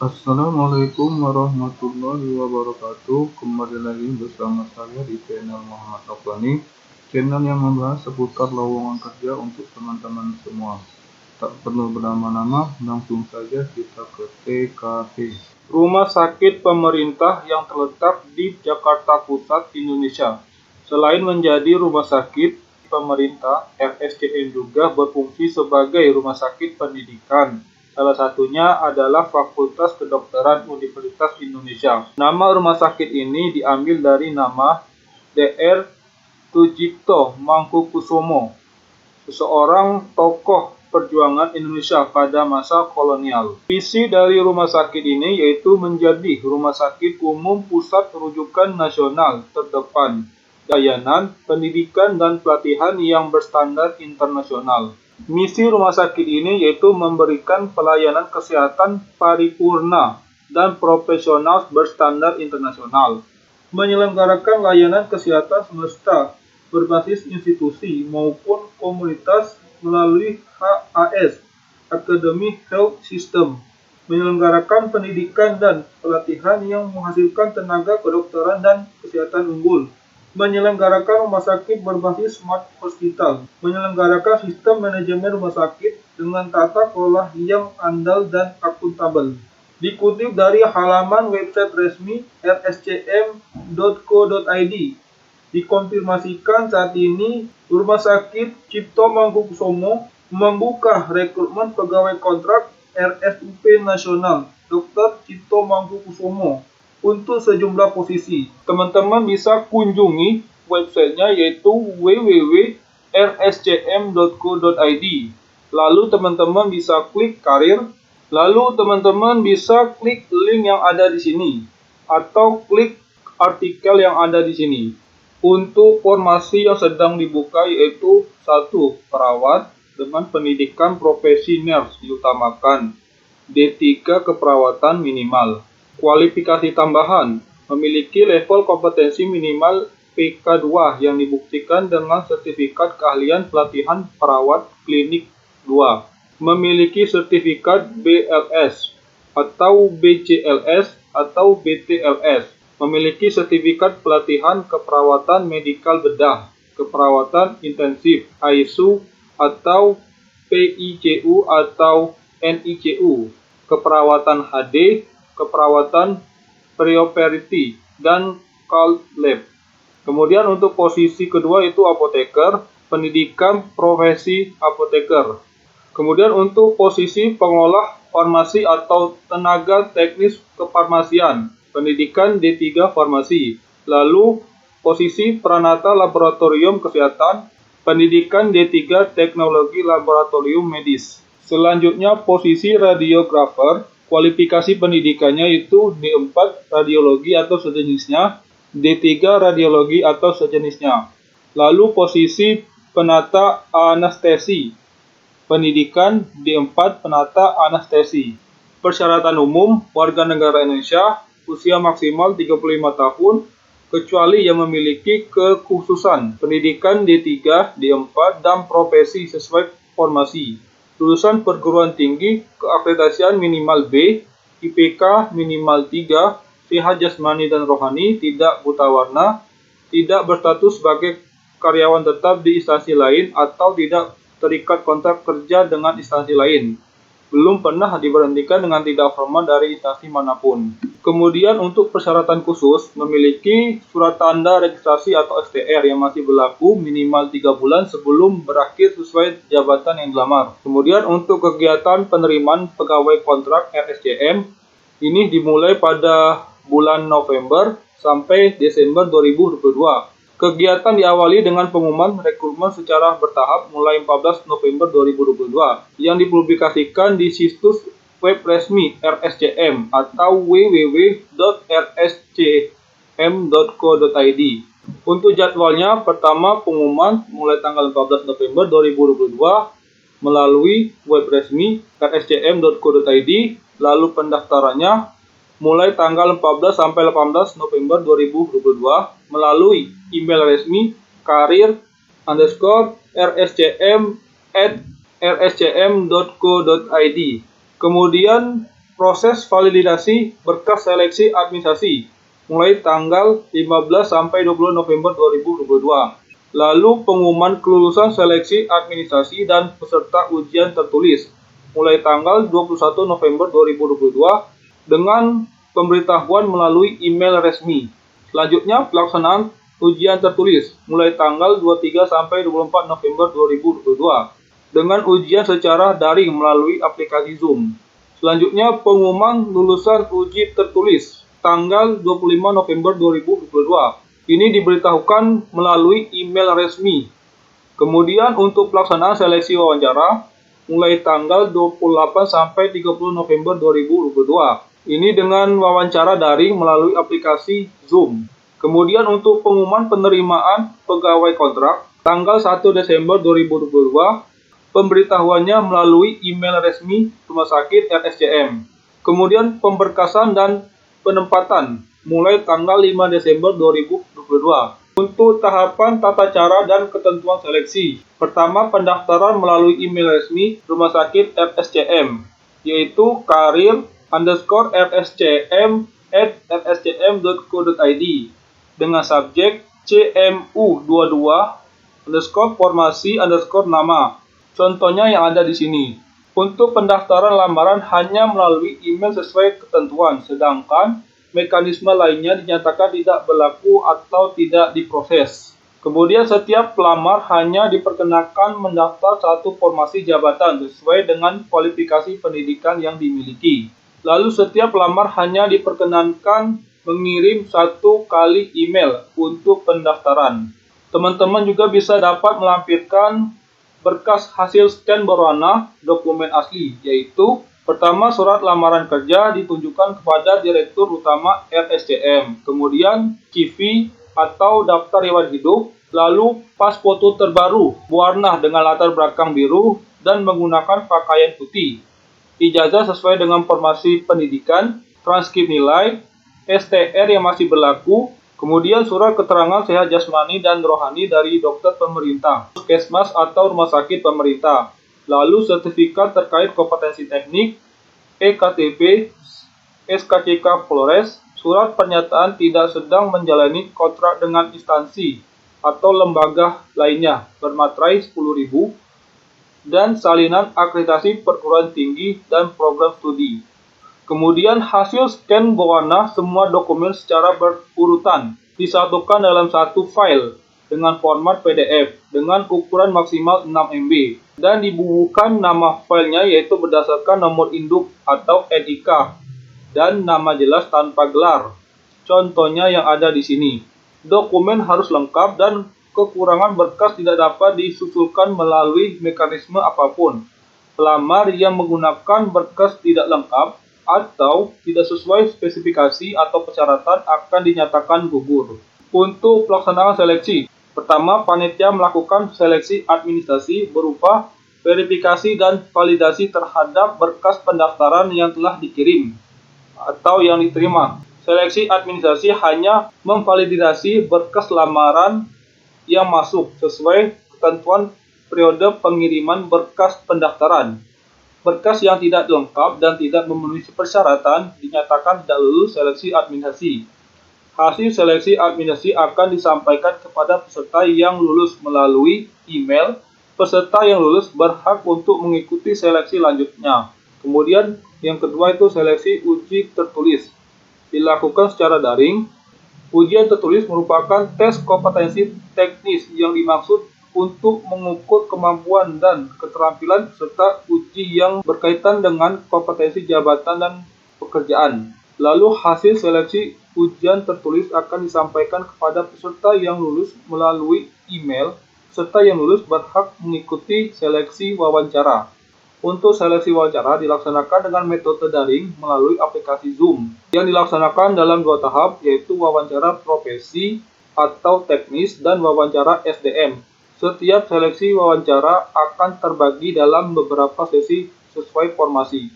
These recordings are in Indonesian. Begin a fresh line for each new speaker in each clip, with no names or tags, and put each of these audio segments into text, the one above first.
Assalamualaikum warahmatullahi wabarakatuh. Kembali lagi bersama saya di channel Muhammad Afani, channel yang membahas seputar lowongan kerja untuk teman-teman semua. Tak perlu berlama-lama, langsung saja kita ke TKP. Rumah sakit pemerintah yang terletak di Jakarta Pusat, Indonesia. Selain menjadi rumah sakit pemerintah, RSCM juga berfungsi sebagai rumah sakit pendidikan. Salah satunya adalah Fakultas Kedokteran Universitas Indonesia. Nama rumah sakit ini diambil dari nama Dr. Tujipto Mangkukusumo, seseorang tokoh perjuangan Indonesia pada masa kolonial. Visi dari rumah sakit ini yaitu menjadi rumah sakit umum pusat rujukan nasional terdepan, layanan, pendidikan, dan pelatihan yang berstandar internasional. Misi rumah sakit ini yaitu memberikan pelayanan kesehatan paripurna dan profesional berstandar internasional, menyelenggarakan layanan kesehatan semesta berbasis institusi maupun komunitas melalui HAS, Academy Health System, menyelenggarakan pendidikan dan pelatihan yang menghasilkan tenaga kedokteran dan kesehatan unggul, menyelenggarakan rumah sakit berbasis smart hospital, menyelenggarakan sistem manajemen rumah sakit dengan tata kelola yang andal dan akuntabel. Dikutip dari halaman website resmi rscm.co.id, dikonfirmasikan saat ini Rumah Sakit Cipto Mangkukusumo membuka rekrutmen pegawai kontrak RSUP Nasional Dr. Cipto Mangkukusumo untuk sejumlah posisi. Teman-teman bisa kunjungi websitenya yaitu www.rscm.co.id. Lalu teman-teman bisa klik karir. Lalu teman-teman bisa klik link yang ada di sini atau klik artikel yang ada di sini. Untuk formasi yang sedang dibuka yaitu 1. Perawat dengan pendidikan profesi nurse diutamakan. D3 keperawatan minimal. Kualifikasi tambahan, memiliki level kompetensi minimal PK2 yang dibuktikan dengan sertifikat keahlian pelatihan perawat klinik 2. Memiliki sertifikat BLS atau BCLS atau BTLS. Memiliki sertifikat pelatihan keperawatan medikal bedah, keperawatan intensif, ICU atau PICU atau NICU, keperawatan HD, keperawatan preoperatif, dan cold lab. Kemudian untuk posisi kedua itu apoteker, pendidikan profesi apoteker. Kemudian untuk posisi pengolah farmasi atau tenaga teknis kefarmasian, pendidikan D3 farmasi. Lalu posisi peranata laboratorium kesehatan, pendidikan D3 teknologi laboratorium medis. Selanjutnya posisi radiografer, kualifikasi pendidikannya itu D4 radiologi atau sejenisnya, D3 radiologi atau sejenisnya. Lalu posisi penata anestesi, pendidikan D4 penata anestesi. Persyaratan umum, warga negara Indonesia, usia maksimal 35 tahun, kecuali yang memiliki kekhususan, pendidikan D3, D4, dan profesi sesuai formasi. Lulusan perguruan tinggi, keakreditasian minimal B, IPK minimal 3, sehat jasmani dan rohani, tidak buta warna, tidak berstatus sebagai karyawan tetap di instansi lain atau tidak terikat kontrak kerja dengan instansi lain. Belum pernah diberhentikan dengan tidak hormat dari instansi manapun. Kemudian untuk persyaratan khusus, memiliki surat tanda registrasi atau STR yang masih berlaku minimal 3 bulan sebelum berakhir sesuai jabatan yang dilamar. Kemudian untuk kegiatan penerimaan pegawai kontrak RSCM, ini dimulai pada bulan November sampai Desember 2022. Kegiatan diawali dengan pengumuman rekrutmen secara bertahap mulai 14 November 2022 yang dipublikasikan di situs web resmi RSCM atau www.rscm.co.id. Untuk jadwalnya, pertama pengumuman mulai tanggal 14 November 2022 melalui web resmi rscm.co.id, lalu pendaftarannya mulai tanggal 14 sampai 18 November 2022 melalui email resmi karir_rscm@rscm.co.id. Kemudian Proses validasi berkas seleksi administrasi mulai tanggal 15 sampai 20 November 2022. Lalu pengumuman kelulusan seleksi administrasi dan peserta ujian tertulis mulai tanggal 21 November 2022 dengan pemberitahuan melalui email resmi. Selanjutnya pelaksanaan ujian tertulis mulai tanggal 23 sampai 24 November 2022 dengan ujian secara daring melalui aplikasi Zoom. Selanjutnya pengumuman lulusan uji tertulis tanggal 25 November 2022. Ini diberitahukan melalui email resmi. Kemudian untuk pelaksanaan seleksi wawancara mulai tanggal 28 sampai 30 November 2022. Ini dengan wawancara daring melalui aplikasi Zoom. Kemudian untuk pengumuman penerimaan pegawai kontrak tanggal 1 Desember 2022. Pemberitahuannya melalui email resmi Rumah Sakit RSCM. Kemudian pemberkasan dan penempatan mulai tanggal 5 Desember 2022. Untuk tahapan tata cara dan ketentuan seleksi. Pertama, pendaftaran melalui email resmi Rumah Sakit RSCM, yaitu karir_rscm@rscm.co.id dengan subjek CMU22_formasi_nama. Contohnya yang ada di sini. Untuk pendaftaran lamaran hanya melalui email sesuai ketentuan, sedangkan mekanisme lainnya dinyatakan tidak berlaku atau tidak diproses. Kemudian setiap pelamar hanya diperkenakan mendaftar satu formasi jabatan sesuai dengan kualifikasi pendidikan yang dimiliki. Lalu setiap pelamar hanya diperkenankan mengirim 1 kali email untuk pendaftaran. Teman-teman juga bisa dapat melampirkan berkas hasil scan berwarna dokumen asli, yaitu pertama surat lamaran kerja ditunjukkan kepada Direktur Utama RSCM, kemudian CV atau daftar riwayat hidup, lalu pas foto terbaru berwarna dengan latar belakang biru dan menggunakan pakaian putih, ijazah sesuai dengan formasi pendidikan, transkrip nilai, STR yang masih berlaku, kemudian surat keterangan sehat jasmani dan rohani dari dokter pemerintah, puskesmas atau rumah sakit pemerintah, lalu sertifikat terkait kompetensi teknik, EKTP, SKCK Polres, surat pernyataan tidak sedang menjalani kontrak dengan instansi atau lembaga lainnya bermaterai 10.000, dan salinan akreditasi perguruan tinggi dan program studi. Kemudian hasil scan berwarna semua dokumen secara berurutan disatukan dalam satu file dengan format PDF dengan ukuran maksimal 6 MB dan dibubuhkan nama filenya yaitu berdasarkan nomor induk atau NIK dan nama jelas tanpa gelar. Contohnya yang ada di sini. Dokumen harus lengkap dan kekurangan berkas tidak dapat disusulkan melalui mekanisme apapun. Pelamar yang menggunakan berkas tidak lengkap atau tidak sesuai spesifikasi atau persyaratan akan dinyatakan gugur. Untuk pelaksanaan seleksi, pertama panitia melakukan seleksi administrasi berupa verifikasi dan validasi terhadap berkas pendaftaran yang telah dikirim atau yang diterima. Seleksi administrasi hanya memvalidasi berkas lamaran yang masuk sesuai ketentuan periode pengiriman berkas pendaftaran. Berkas yang tidak lengkap dan tidak memenuhi persyaratan dinyatakan tidak lulus seleksi administrasi. Hasil seleksi administrasi akan disampaikan kepada peserta yang lulus melalui email. Peserta yang lulus berhak untuk mengikuti seleksi lanjutnya. Kemudian yang kedua itu seleksi uji tertulis. Dilakukan secara daring. Ujian tertulis merupakan tes kompetensi teknis yang dimaksud untuk mengukur kemampuan dan keterampilan serta uji yang berkaitan dengan kompetensi jabatan dan pekerjaan. Lalu hasil seleksi ujian tertulis akan disampaikan kepada peserta yang lulus melalui email. Peserta yang lulus berhak mengikuti seleksi wawancara. Untuk seleksi wawancara dilaksanakan dengan metode daring melalui aplikasi Zoom yang dilaksanakan dalam 2 tahap, yaitu wawancara profesi atau teknis dan wawancara SDM. Setiap seleksi wawancara akan terbagi dalam beberapa sesi sesuai formasi.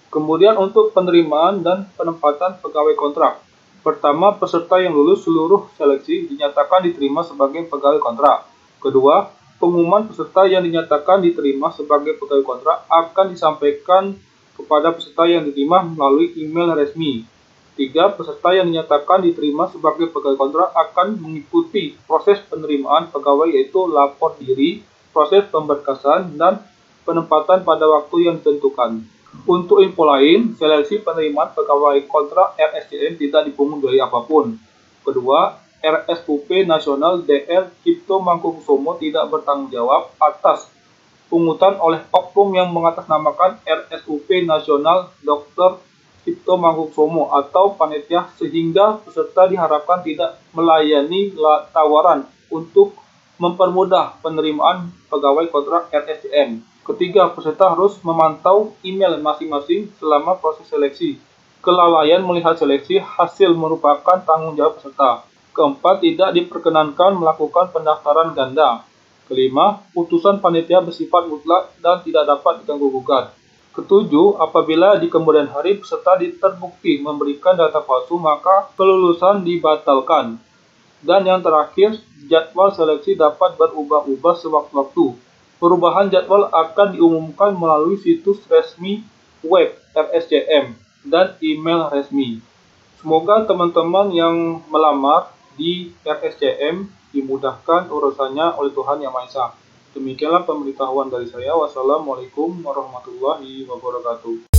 Kemudian untuk penerimaan dan penempatan pegawai kontrak. Pertama, peserta yang lulus seluruh seleksi dinyatakan diterima sebagai pegawai kontrak. Kedua, pengumuman peserta yang dinyatakan diterima sebagai pegawai kontrak akan disampaikan kepada peserta yang diterima melalui email resmi. 3. Peserta yang dinyatakan diterima sebagai pegawai kontrak akan mengikuti proses penerimaan pegawai yaitu lapor diri, proses pemberkasan, dan penempatan pada waktu yang ditentukan. Untuk info lain, seleksi penerimaan pegawai kontrak RSCM tidak dipungut biaya apapun. Kedua, RSUP Nasional DR Cipto Mangunkusumo tidak bertanggung jawab atas pungutan oleh oknum yang mengatasnamakan RSUP Nasional Dr. Cipto Mangunkusumo atau panitia sehingga peserta diharapkan tidak melayani tawaran untuk mempermudah penerimaan pegawai kontrak RSCM. Ketiga, peserta harus memantau email masing-masing selama proses seleksi. Kelalaian melihat seleksi hasil merupakan tanggung jawab peserta. Keempat, tidak diperkenankan melakukan pendaftaran ganda. Kelima, putusan panitia bersifat mutlak dan tidak dapat diganggu-gugat. Ketujuh, apabila di kemudian hari peserta terbukti memberikan data palsu, maka kelulusan dibatalkan. Dan yang terakhir, jadwal seleksi dapat berubah-ubah sewaktu-waktu. Perubahan jadwal akan diumumkan melalui situs resmi web RSCM dan email resmi. Semoga teman-teman yang melamar di RSCM dimudahkan urusannya oleh Tuhan Yang Maha Esa. Demikianlah pemberitahuan dari saya. Wassalamualaikum warahmatullahi wabarakatuh.